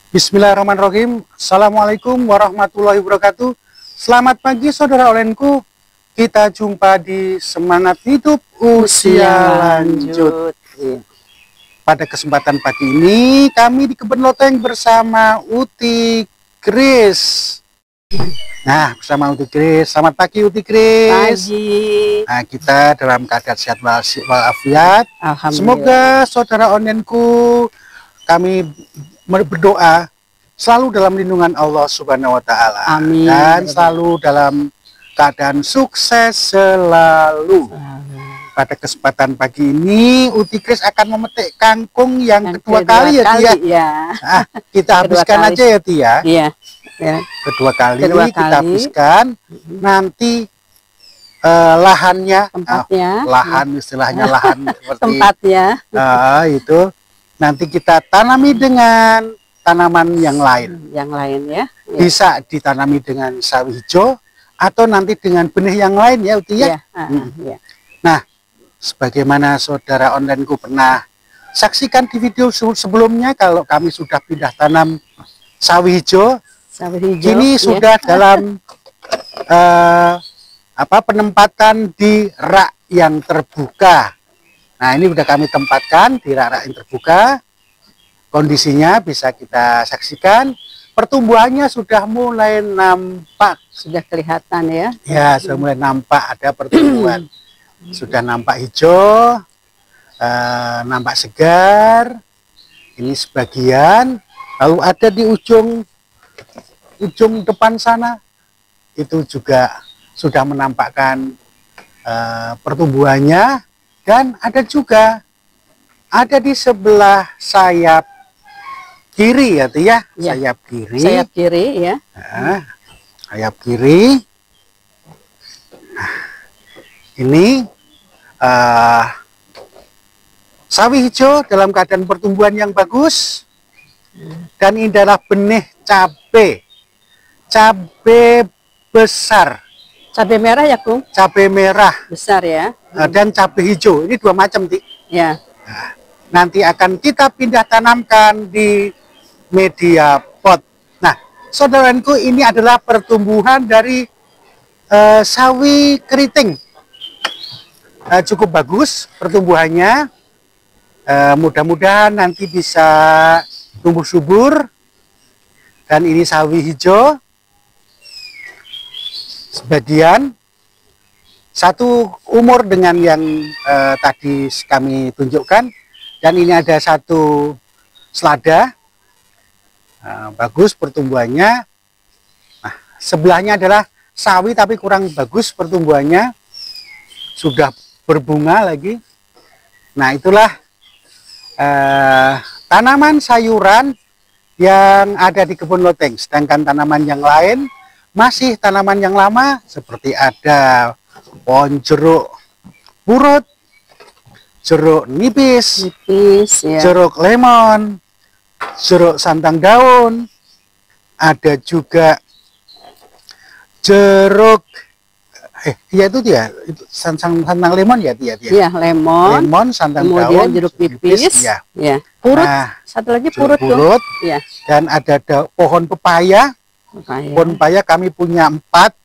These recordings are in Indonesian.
Bismillahirrahmanirrahim. Assalamualaikum warahmatullahi wabarakatuh. Selamat pagi saudara olenku. Kita jumpa di Semangat Hidup Usia Lanjut. Pada kesempatan pagi ini kami di Kebun Loteng bersama Uti Kris. Nah, bersama Uti Kris. Selamat pagi Uti Kris. Pagi. Nah, kita dalam keadaan sehat walafiat. Alhamdulillah. Semoga saudara onenku, kami berdoa selalu dalam lindungan Allah Subhanahu wa Ta'ala. Amin. Dan selalu dalam keadaan sukses selalu. Pada kesempatan pagi ini Uti Kris akan memetik kangkung yang kedua kali ya Tia. Ya. Nah, kita habiskan aja ya Tia. Iya. Ya. Kedua kali kita kali. habiskan. Nanti lahannya, Tempatnya. lahan istilahnya lahan seperti Tempatnya. itu nanti kita tanami dengan tanaman yang lain. Yang lain ya. Bisa ditanami dengan sawi hijau atau nanti dengan benih yang lain ya Uti ya. Ya. Nah, sebagaimana saudara onlineku pernah saksikan di video sebelumnya, kalau kami sudah pindah tanam sawi hijau, kini sudah dalam penempatan di rak yang terbuka. Nah, ini sudah kami tempatkan di rak yang terbuka. Kondisinya bisa kita saksikan. Pertumbuhannya sudah mulai nampak. Sudah kelihatan ya. Ya, sudah mulai nampak ada pertumbuhan. Sudah nampak hijau, nampak segar. Ini sebagian. Lalu ada di ujung depan sana, itu juga sudah menampakkan pertumbuhannya. Dan ada juga di sebelah sayap kiri ya Tia. Ya. Sayap kiri. Sayap kiri ya. Nah, sayap kiri. Nah, ini sawi hijau dalam keadaan pertumbuhan yang bagus. Dan ini adalah benih cabai besar. Cabai merah ya, Kung? Cabai merah. Besar ya. Dan cabai hijau. Ini dua macam, Ti. Ya. Nah, nanti akan kita pindah tanamkan di media pot. Nah, saudaraku, ini adalah pertumbuhan dari sawi keriting. Cukup bagus pertumbuhannya. Mudah-mudahan nanti bisa tumbuh subur. Dan ini sawi hijau. Sebagian satu umur dengan yang tadi kami tunjukkan, dan ini ada satu selada, bagus pertumbuhannya. Nah, sebelahnya adalah sawi tapi kurang bagus pertumbuhannya, sudah berbunga lagi. Nah, itulah tanaman sayuran yang ada di Kebun Loteng. Sedangkan tanaman yang lain masih tanaman yang lama, seperti ada pohon jeruk purut, jeruk nipis, ya. jeruk lemon, jeruk santang daun, ada juga jeruk ya itu dia, itu santang lemon ya dia. Iya, lemon, santang kemudian daun, jeruk nipis, ya. Purut, Nah, satu lagi purut, ya. Dan ada pohon pepaya. Pohon pepaya kami punya 4.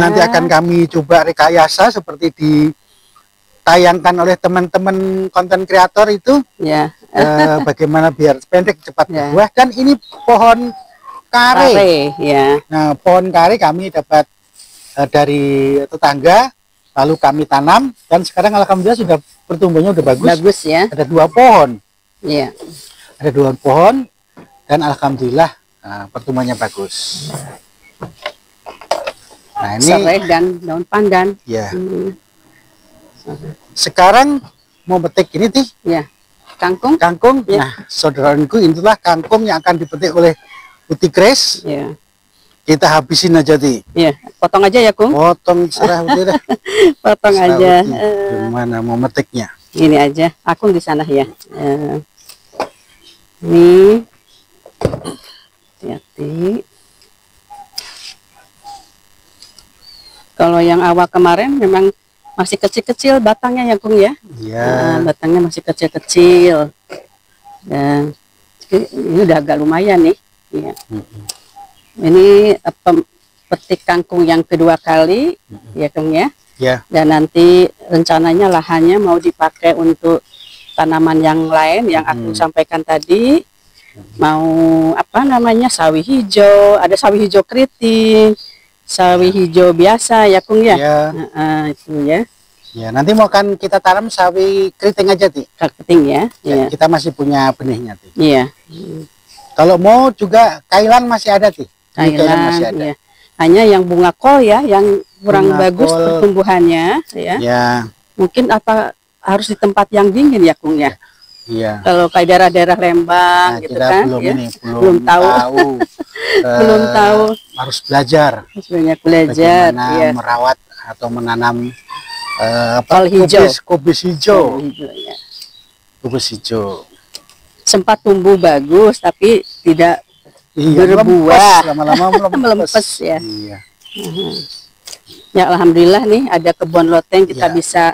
Nanti akan kami coba rekayasa seperti ditayangkan oleh teman-teman konten kreator itu. Ya. Bagaimana biar pendek cepat berbuah. Dan ini pohon kare. Ya. Nah, pohon kare kami dapat dari tetangga, lalu kami tanam, dan sekarang alhamdulillah sudah pertumbuhannya sudah bagus. Bagus ya. Ada 2 pohon. Iya. Ada 2 pohon, dan alhamdulillah pertumbuhannya bagus. Nah, ini serai dan daun pandan. Ya. Sekarang mau petik ini Ti. Ya. Kangkung. Ya. Nah, saudaraku, itulah kangkung yang akan dipetik oleh Uti Kris. Ya. Kita habisin aja Ti. Ya. Potong aja ya, Kung. Potong serah Uti dah. Potong aja. Gimana mau metiknya? Ini aja. Aku di sana ya. Ini. Hati-hati. Kalau yang awal kemarin memang masih kecil-kecil batangnya ya, Kung ya. Iya. Batangnya masih kecil-kecil. Dan Ini udah agak lumayan nih. Ya. Mm-mm. Ini petik kangkung yang kedua kali, ya Kang ya. Ya, Dan nanti rencananya lahannya mau dipakai untuk tanaman yang lain yang aku sampaikan tadi. Mau apa namanya, sawi hijau, ada sawi hijau keriting, sawi hijau biasa ya Kung ya. ya, Itu ya, ya. Nanti mau kan kita tanam sawi keriting aja, Ti. keriting ya. Ya, Iya. kita masih punya benihnya, Ti. Iya. Kalau mau juga kailan masih ada, Ti. Ini kailan masih Thailand, ada. ya. Hanya yang bunga kol ya, yang kurang Bunga bagus kol. pertumbuhannya ya. Ya, Mungkin apa harus di tempat yang dingin ya Kung ya. iya. Kalau kayak daerah-daerah Lembang Nah, gitu kita kan belum ya. ini, Belum tahu. Belum tahu. Harus belajar Sebenarnya belajar bagaimana ya. merawat atau menanam Kol hijau. kubis hijau, Hijau, ya. kubis hijau. Sempat tumbuh bagus tapi tidak Iya, berbuah. lama-lama Melempes ya. Iya. Ya alhamdulillah nih ada kebun loteng, kita Ya. bisa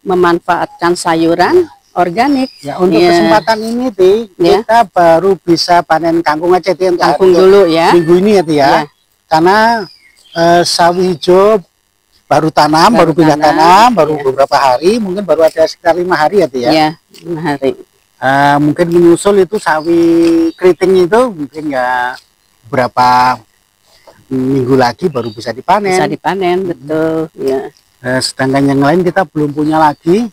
memanfaatkan sayuran organik. Ya, untuk Ya. kesempatan ini, Ti, Ya. kita baru bisa panen kangkung aja, Ti, untuk Kangkung dulu ya. minggu ini ya, Ti, ya. Ya. Karena sawi hijau baru tanam, baru pindah tanam, baru ya. beberapa hari, mungkin baru ada sekitar 5 hari ya, Ti, ya. Ya, 5 hari. Mungkin menyusul itu sawi keriting itu mungkin ya berapa minggu lagi baru bisa dipanen. Bisa dipanen, betul ya. Sedangkan yang lain kita belum punya lagi.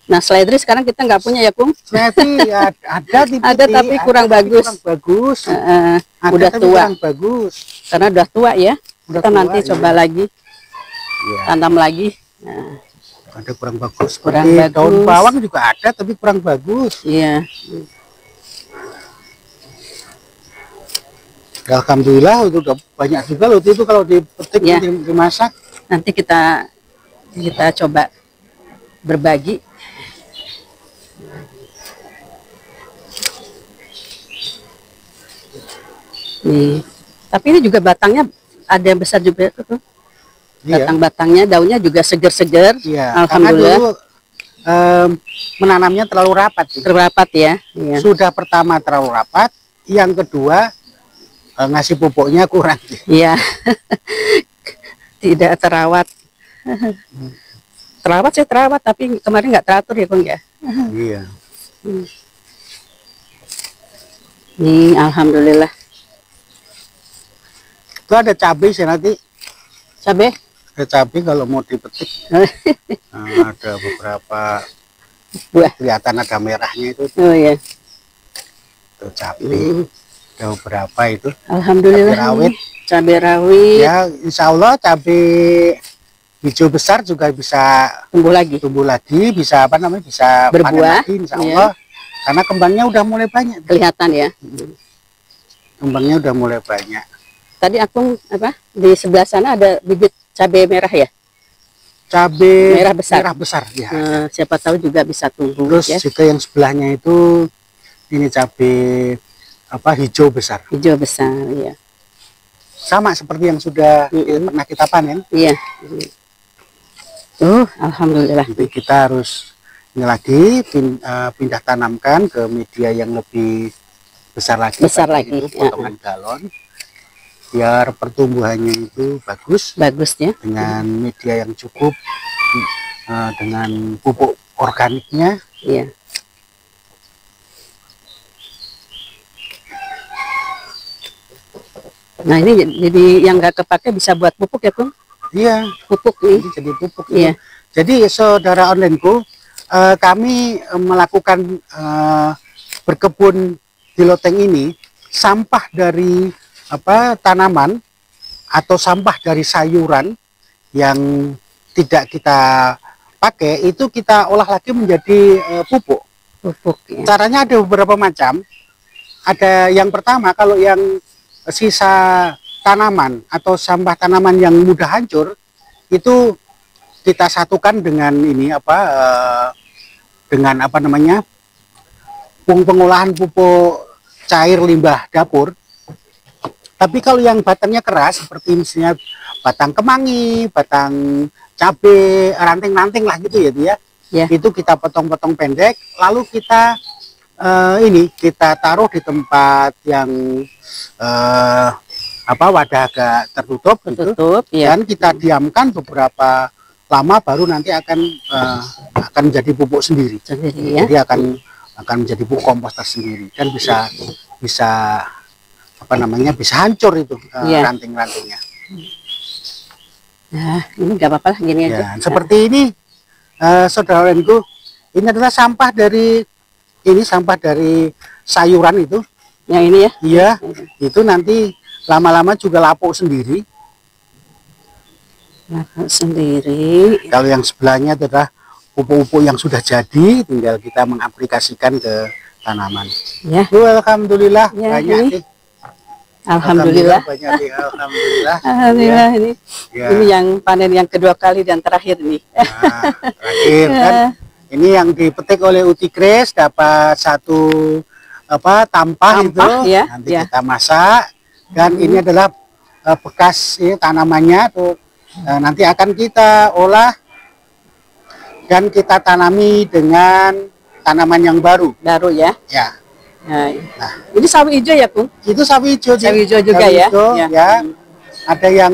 Nah, seledri sekarang kita nggak punya ya, Kung? Jadi ada Ada tapi kurang bagus. Kurang bagus. Ada Udah tapi tua. kurang bagus. Karena udah tua ya. Udah Kita tua, nanti iya. coba lagi, Ya, tanam lagi. Nah, ada kurang bagus. Kurang Seperti bagus. daun bawang juga ada tapi kurang bagus. iya. Ya, alhamdulillah itu udah banyak juga loh itu kalau dipetik Ya. dimasak. Nanti kita coba berbagi. Nih. Tapi ini juga batangnya ada yang besar juga tuh. Iya. Batang-batangnya, daunnya juga seger-seger. Iya, karena Alhamdulillah. dulu menanamnya terlalu rapat. Sih. Terrapat ya. Iya. Sudah pertama terlalu rapat, yang kedua ngasih pupuknya kurang. Iya. Tidak terawat. Terawat sih terawat, tapi kemarin nggak teratur ya Kung ya. Iya. Nih, alhamdulillah. Itu ada cabai sih nanti. Cabai. Ada cabai kalau mau dipetik. Ada beberapa Buah. kelihatan ada merahnya itu. Oh ya. Itu cabai. Ada beberapa itu. Alhamdulillah. Cabai rawit. Cabai rawit. Ya, insya Allah cabai hijau besar juga bisa Tumbuh lagi. bisa apa namanya, bisa panen Berbuah, lagi, insya iya. Allah. Karena kembangnya udah mulai banyak. Kelihatan ya. Kembangnya udah mulai banyak. Tadi aku di sebelah sana ada bibit cabai merah ya. Cabai Merah besar. ya. Siapa tahu juga bisa tumbuh Terus ya. juga yang sebelahnya itu ini cabai hijau besar. Hijau besar ya. Sama seperti yang sudah pernah kita panen. Iya. Alhamdulillah. Jadi kita harus ini lagi pindah tanamkan ke media yang lebih besar lagi. Besar Pakai lagi, itu ya. potongan galon. Biar pertumbuhannya itu bagus Bagusnya. dengan media yang cukup, dengan pupuk organiknya. Iya. Nah ini jadi yang nggak kepake bisa buat pupuk ya Kung? Iya, Pupuk nih. ini jadi pupuk. Iya. Jadi saudara onlineku, kami melakukan berkebun di loteng ini, sampah dari tanaman atau sampah dari sayuran yang tidak kita pakai itu kita olah lagi menjadi pupuk. Pupuk ya. Caranya ada beberapa macam. Ada yang pertama, kalau yang sisa tanaman atau sampah tanaman yang mudah hancur itu kita satukan dengan ini dengan pengolahan pupuk cair limbah dapur. Tapi kalau yang batangnya keras seperti misalnya batang kemangi, batang cabai, ranting-ranting lah gitu ya dia. Ya. Itu kita potong-potong pendek, lalu kita ini kita taruh di tempat yang wadah agak tertutup, gitu. Ya. Dan kita diamkan beberapa lama baru nanti akan menjadi pupuk sendiri. Ya. Jadi akan menjadi pupuk kompos tersendiri dan bisa bisa hancur itu ranting-rantingnya. Nah, ini nggak apa-apa lah gini aja. Seperti ini, saudara-saudaraku, ini adalah sampah dari sayuran itu. Yang ini ya? Iya, itu nanti lama-lama juga lapuk sendiri. Lapuk sendiri. Kalau yang sebelahnya adalah pupuk-pupuk yang sudah jadi, tinggal kita mengaplikasikan ke tanaman. Ya. Alhamdulillah ya, banyak ini. nih. Alhamdulillah. Banyak nih, alhamdulillah. Alhamdulillah Ya. ini. Ya. Ini yang panen yang kedua kali dan terakhir nih. Nah, terakhir kan. Ini yang dipetik oleh Uti Grace dapat satu tampah itu. Ya. Nanti kita masak. Dan ini adalah bekas tanamannya tuh. Nanti akan kita olah dan kita tanami dengan tanaman yang baru. Baru ya. Ya. Nah, ini sawi hijau ya, Kung? Itu sawi hijau. Sawi hijau juga sawi ya. hijau, ya. Ada yang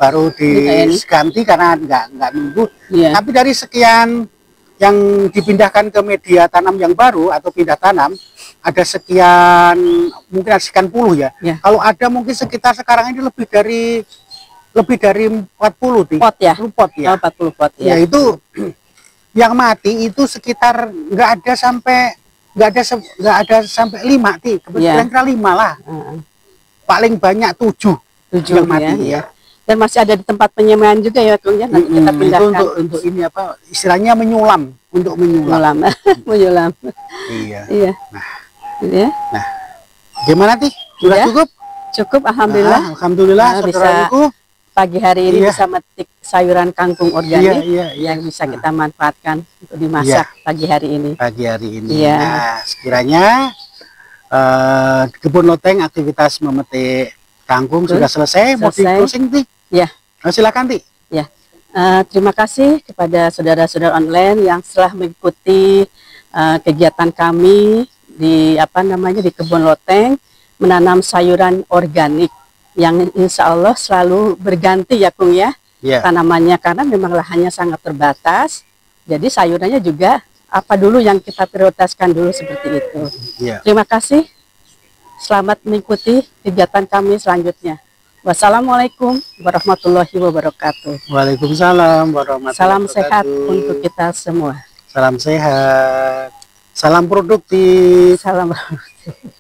baru diganti karena nggak nunggu. Ya. Tapi dari sekian yang dipindahkan ke media tanam yang baru atau pindah tanam, ada sekian, mungkin ada sekian puluh ya. Kalau ada mungkin sekitar sekarang ini lebih dari 40 pot ya. 40 pot ya. 40 pot ya. Ya itu yang mati itu sekitar nggak ada sampai 5 kebetulan kira 5 lah. Paling banyak 7 yang mati ya. Dan masih ada di tempat penyemaian juga ya, Kung ya. Nanti kita pindahkan. Untuk ini istilahnya menyulam, untuk menyulam. Menyulam. Iya. Iya. Nah, gimana Ti? Sudah cukup? Cukup, alhamdulillah. Alhamdulillah, saudaraku. Pagi hari ini bisa metik sayuran kangkung organik yang bisa kita manfaatkan untuk dimasak pagi hari ini. Pagi hari ini. Nah, sekiranya kebun loteng aktivitas memetik kangkung sudah selesai. Mau di closing Ti? Ya. Silakan Ti. Ya. Terima kasih kepada saudara-saudara online yang telah mengikuti kegiatan kami di di kebun loteng menanam sayuran organik yang insya Allah selalu berganti ya, Kung ya. Tanamannya karena memang lahannya sangat terbatas. Jadi sayurannya juga apa dulu yang kita prioritaskan dulu seperti itu. Terima kasih. Selamat mengikuti kegiatan kami selanjutnya. Wassalamualaikum warahmatullahi wabarakatuh. Waalaikumsalam warahmatullahi wabarakatuh. Salam sehat untuk kita semua. Salam sehat. Salam produktif. Salam produktif.